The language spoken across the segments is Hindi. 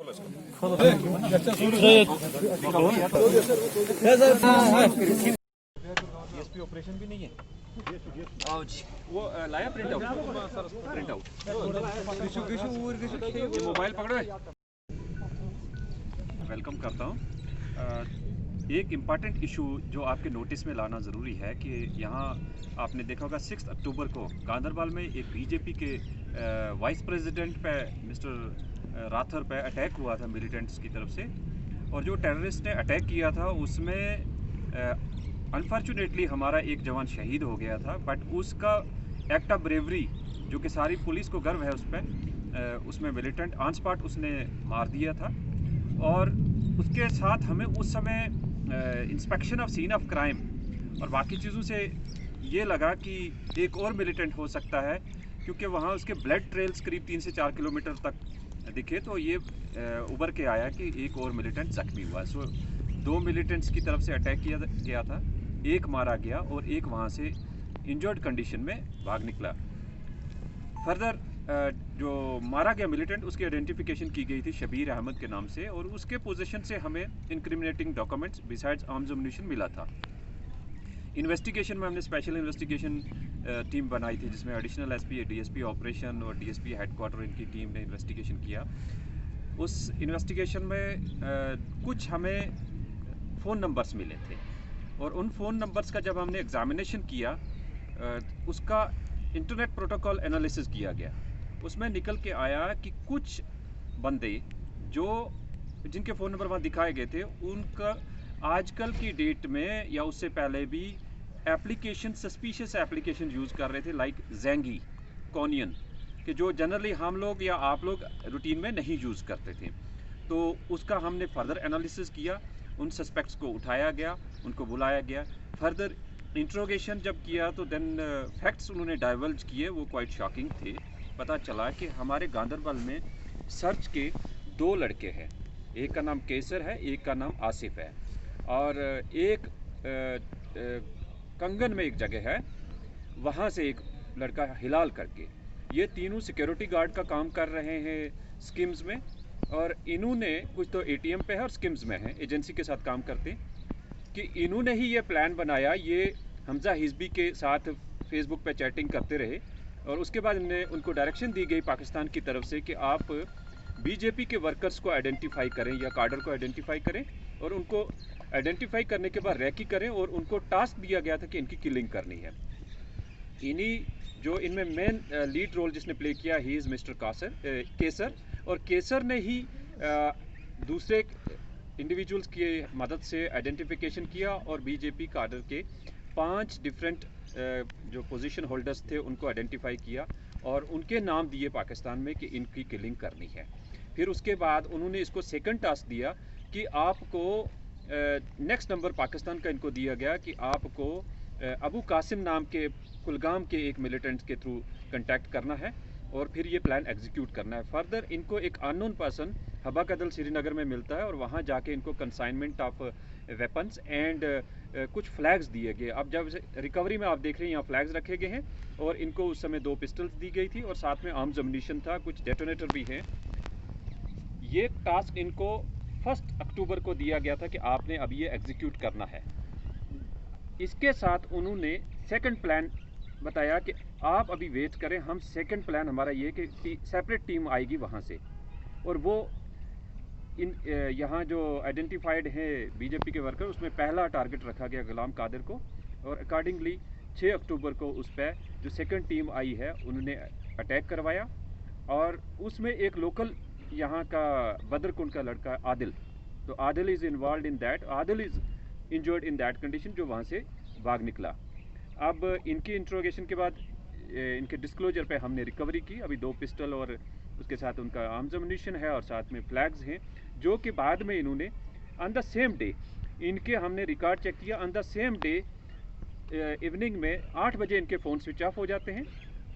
डीएसपी ऑपरेशन भी नहीं है। आओ जी, वो लाया प्रिंट आउट। मोबाइल पकड़ो। वेलकम करता हूँ। एक इम्पॉर्टेंट इशू जो आपके नोटिस में लाना ज़रूरी है कि यहाँ आपने देखा होगा 6 अक्टूबर को गांधरबल में एक बीजेपी के वाइस प्रेसिडेंट पे मिस्टर राथर पे अटैक हुआ था मिलिटेंट्स की तरफ से, और जो टेररिस्ट ने अटैक किया था उसमें अनफॉर्चुनेटली हमारा एक जवान शहीद हो गया था। बट उसका एक्ट ऑफ ब्रेवरी जो कि सारी पुलिस को गर्व है उस पर, उसमें मिलिटेंट ऑन स्पॉट उसने मार दिया था। और उसके साथ हमें उस समय inspection of scene of crime और बाकी चीज़ों से ये लगा कि एक और मिलिटेंट हो सकता है, क्योंकि वहाँ उसके ब्लड ट्रेल्स करीब 3 से 4 किलोमीटर तक दिखे। तो ये उभर के आया कि एक और मिलिटेंट जख्मी हुआ। सो 2 मिलिटेंट्स की तरफ से अटैक किया गया था, एक मारा गया और एक वहाँ से इंजर्ड कंडीशन में भाग निकला। फर्दर जो मारा गया मिलिटेंट उसकी आइडेंटिफिकेशन की गई थी शबीर अहमद के नाम से, और उसके पोजीशन से हमें incriminating documents besides arms ammunition मिला था। इन्वेस्टिगेशन में हमने स्पेशल इन्वेस्टिगेशन टीम बनाई थी जिसमें एडिशनल एसपी, डीएसपी ऑपरेशन और डीएसपी हेडक्वार्टर इनकी टीम ने इन्वेस्टिगेशन किया। उस इन्वेस्टिगेशन में कुछ हमें फ़ोन नंबर्स मिले थे, और उन फ़ोन नंबर्स का जब हमने एग्जामिनेशन किया उसका इंटरनेट प्रोटोकॉल एनालिसिस किया गया। उसमें निकल के आया कि कुछ बंदे जिनके फ़ोन नंबर वहाँ दिखाए गए थे उनका आजकल की डेट में या उससे पहले भी एप्लीकेशन, सस्पिशियस एप्लीकेशन यूज़ कर रहे थे, लाइक ज़ेंगी, कॉनियन, कि जो जनरली हम लोग या आप लोग रूटीन में नहीं यूज़ करते थे। तो उसका हमने फर्दर एनालिसिस किया, उन सस्पेक्ट्स को उठाया गया, उनको बुलाया गया। फर्दर इंट्रोगेशन जब किया तो देन फैक्ट्स उन्होंने डाइवल्ज किए, वो क्वाइट शॉकिंग थे। पता चला कि हमारे गांधरबल में सर्च के 2 लड़के हैं, एक का नाम केसर है, एक का नाम आसिफ है, और एक कंगन में एक जगह है वहाँ से एक लड़का हिलाल करके। ये तीनों सिक्योरिटी गार्ड का काम कर रहे हैं स्किम्स में, और इन्होंने कुछ तो एटीएम पे है और स्किम्स में है, एजेंसी के साथ काम करते हैं, कि इन्होंने ही ये प्लान बनाया। ये हमजा हिजबी के साथ फेसबुक पे चैटिंग करते रहे, और उसके बाद उनको डायरेक्शन दी गई पाकिस्तान की तरफ से कि आप बीजेपी के वर्कर्स को आइडेंटिफाई करें या कार्डर को आइडेंटिफाई करें, और उनको आइडेंटिफाई करने के बाद रैकी करें, और उनको टास्क दिया गया था कि इनकी किलिंग करनी है। इनमें मेन लीड रोल जिसने प्ले किया ही इज़ मिस्टर केसर, और केसर ने ही दूसरे इंडिविजुअल्स की मदद से आइडेंटिफिकेशन किया और बीजेपी कार्डर के 5 डिफरेंट जो पोजीशन होल्डर्स थे उनको आइडेंटिफाई किया और उनके नाम दिए पाकिस्तान में कि इनकी किलिंग करनी है। फिर उसके बाद उन्होंने इसको सेकंड टास्क दिया कि आपको नेक्स्ट नंबर पाकिस्तान का इनको दिया गया कि आपको अबू कासिम नाम के कुलगाम के एक मिलिटेंट के थ्रू कंटैक्ट करना है और फिर ये प्लान एग्जीक्यूट करना है। फर्दर इनको एक अननोन पर्सन हबा कदल श्रीनगर में मिलता है और वहाँ जाके इनको कंसाइनमेंट ऑफ वेपन्स एंड कुछ फ्लैग्स दिए गए। अब जब रिकवरी में आप देख रहे हैं यहाँ फ्लैग्स रखे गए हैं, और इनको उस समय 2 पिस्टल्स दी गई थी और साथ में आर्म्स एम्युनिशन था, कुछ डेटोनेटर भी हैं। ये टास्क इनको 1 अक्टूबर को दिया गया था कि आपने अभी ये एग्जीक्यूट करना है। इसके साथ उन्होंने सेकंड प्लान बताया कि आप अभी वेट करें, हम सेकंड प्लान हमारा ये कि सेपरेट टीम आएगी वहाँ से, और वो यहाँ जो आइडेंटिफाइड है बीजेपी के वर्कर, उसमें पहला टारगेट रखा गया गुलाम कादिर को, और अकॉर्डिंगली 6 अक्टूबर को उस पर जो सेकंड टीम आई है उन्होंने अटैक करवाया, और उसमें एक लोकल यहाँ का बदरकुंड का लड़का आदिल, तो Adil is involve in that, Adil is injured in that condition, जो वहाँ से भाग निकला। अब इनकी इंट्रोगेशन के बाद इनके डिस्क्लोजर पे हमने रिकवरी की, अभी 2 पिस्टल और उसके साथ उनका आर्म्स एम्युनिशन है और साथ में फ्लैग्स हैं, जो कि बाद में इन्होंने ऑन द सेम डे इनके हमने रिकॉर्ड चेक किया, on the same day evening में 8 बजे इनके फ़ोन स्विच ऑफ हो जाते हैं,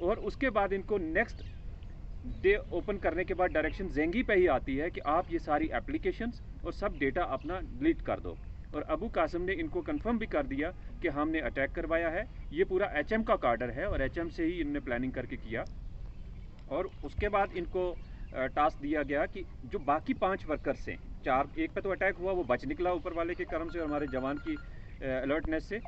और उसके बाद इनको नेक्स्ट डे ओपन करने के बाद डायरेक्शन ज़ेंगी पे ही आती है कि आप ये सारी एप्लीकेशंस और सब डेटा अपना डिलीट कर दो। और अबू कासिम ने इनको कंफर्म भी कर दिया कि हमने अटैक करवाया है, ये पूरा एचएम का कार्डर है और एचएम से ही इन्होंने प्लानिंग करके किया। और उसके बाद इनको टास्क दिया गया कि जो बाकी 5 वर्कर्स हैं, 4 एक पे तो अटैक हुआ, वो बच निकला ऊपर वाले के करम से और हमारे जवान की अलर्टनेस से।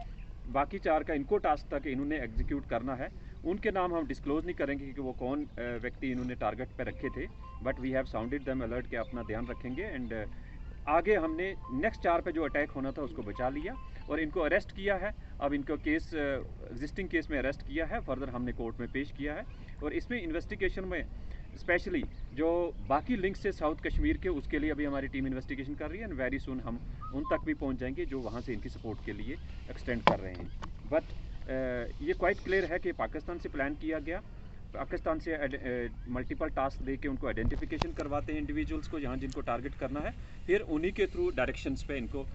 बाकी 4 का इनको टास्क था कि इन्होंने एग्जीक्यूट करना है। उनके नाम हम डिस्क्लोज़ नहीं करेंगे कि वो कौन व्यक्ति इन्होंने टारगेट पे रखे थे, but we have sounded them alert के अपना ध्यान रखेंगे। एंड आगे हमने नेक्स्ट 4 पे जो अटैक होना था उसको बचा लिया और इनको अरेस्ट किया है। अब इनको केस एग्जिस्टिंग केस में अरेस्ट किया है, फर्दर हमने कोर्ट में पेश किया है। और इसमें इन्वेस्टिगेशन में स्पेशली जो बाकी लिंक्स से साउथ कश्मीर के, उसके लिए अभी हमारी टीम इन्वेस्टिगेशन कर रही है एंड वेरी सुन हम उन तक भी पहुंच जाएंगे जो वहां से इनकी सपोर्ट के लिए एक्सटेंड कर रहे हैं। बट ये क्वाइट क्लियर है कि पाकिस्तान से प्लान किया गया, पाकिस्तान से मल्टीपल टास्क दे के उनको आइडेंटिफिकेशन करवाते हैं इंडिविजुअल्स को जहाँ जिनको टारगेट करना है, फिर उन्हीं के थ्रू डायरेक्शंस पे इनको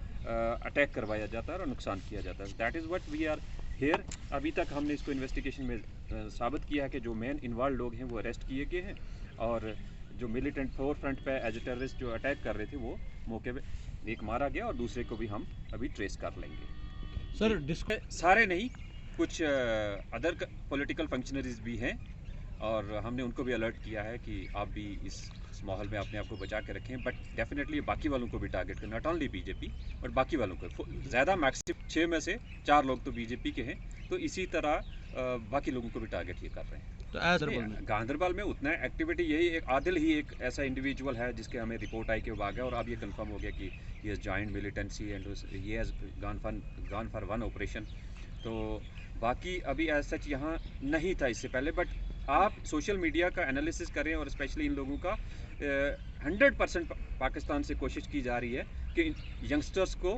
अटैक करवाया जाता है और नुकसान किया जाता है। That is what we are here. अभी तक हमने इसको इन्वेस्टिगेशन में साबित किया है कि जो मेन इन्वॉल्व लोग हैं वो अरेस्ट किए गए हैं और जो मिलिटेंट फोर फ्रंट पे एज ए टेररिस्ट जो अटैक कर रहे थे वो मौके पे एक मारा गया और दूसरे को भी हम अभी ट्रेस कर लेंगे। सर सारे नहीं, कुछ अदर पॉलिटिकल फंक्शनरीज भी हैं और हमने उनको भी अलर्ट किया है कि आप भी इस माहौल में अपने आप को बचा के रखें। बट डेफिनेटली बाकी वालों को भी टारगेट करें, नॉट ओनली बीजेपी बट बाकी वालों को। ज़्यादा मैक्सिमम 6 में से 4 लोग तो बीजेपी के हैं, तो इसी तरह बाकी लोगों को भी टारगेट ये कर रहे हैं। तो गांधरबल में उतना एक्टिविटी यही एक आदिल ही एक ऐसा इंडिविजुअल है जिसके हमें रिपोर्ट आई कि वो आ गया और अब ये कंफर्म हो गया कि ये जॉइंट मिलिटेंसी एंड ये has gone for one operation. तो बाकी अभी एज सच यहाँ नहीं था इससे पहले, बट आप सोशल मीडिया का एनालिसिस करें और स्पेशली इन लोगों का 100% पाकिस्तान से कोशिश की जा रही है कि यंगस्टर्स को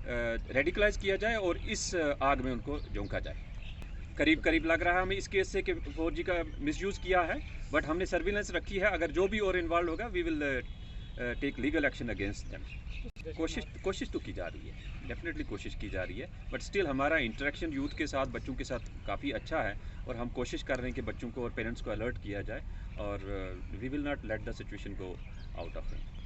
रेडिकलाइज किया जाए और इस आग में उनको झोंका जाए। करीब करीब लग रहा है हमें इस केस से कि 4G का मिसयूज़ किया है, बट हमने सर्विलेंस रखी है। अगर जो भी और इन्वॉल्व होगा we will take legal action against them. कोशिश तो की जा रही है, डेफिनेटली कोशिश की जा रही है, बट स्टिल हमारा इंटरेक्शन यूथ के साथ, बच्चों के साथ काफ़ी अच्छा है और हम कोशिश कर रहे हैं कि बच्चों को और पेरेंट्स को अलर्ट किया जाए और we will not let the situation go out of it.